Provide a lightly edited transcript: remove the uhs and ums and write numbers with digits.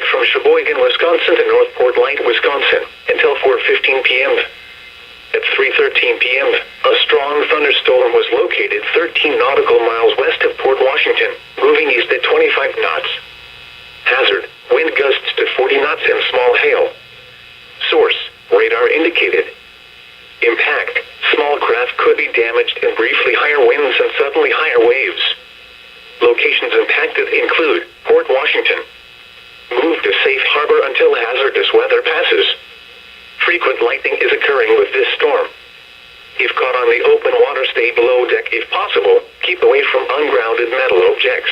traffic from Sheboygan, Wisconsin to Northport Light, Wisconsin, until 4:15 p.m. At 3:13 p.m., a strong thunderstorm was located 13 nautical miles west of Port Washington, moving east at 25 knots. Hazard, wind gusts to 40 knots and small hail. Source, radar indicated. Impact, small craft could be damaged and briefly higher winds and suddenly higher waves. Locations impacted include Port Washington. Move to safe harbor until hazardous weather passes. Frequent lightning is occurring with this storm. If caught on the open water, stay below deck if possible. Keep away from ungrounded metal objects.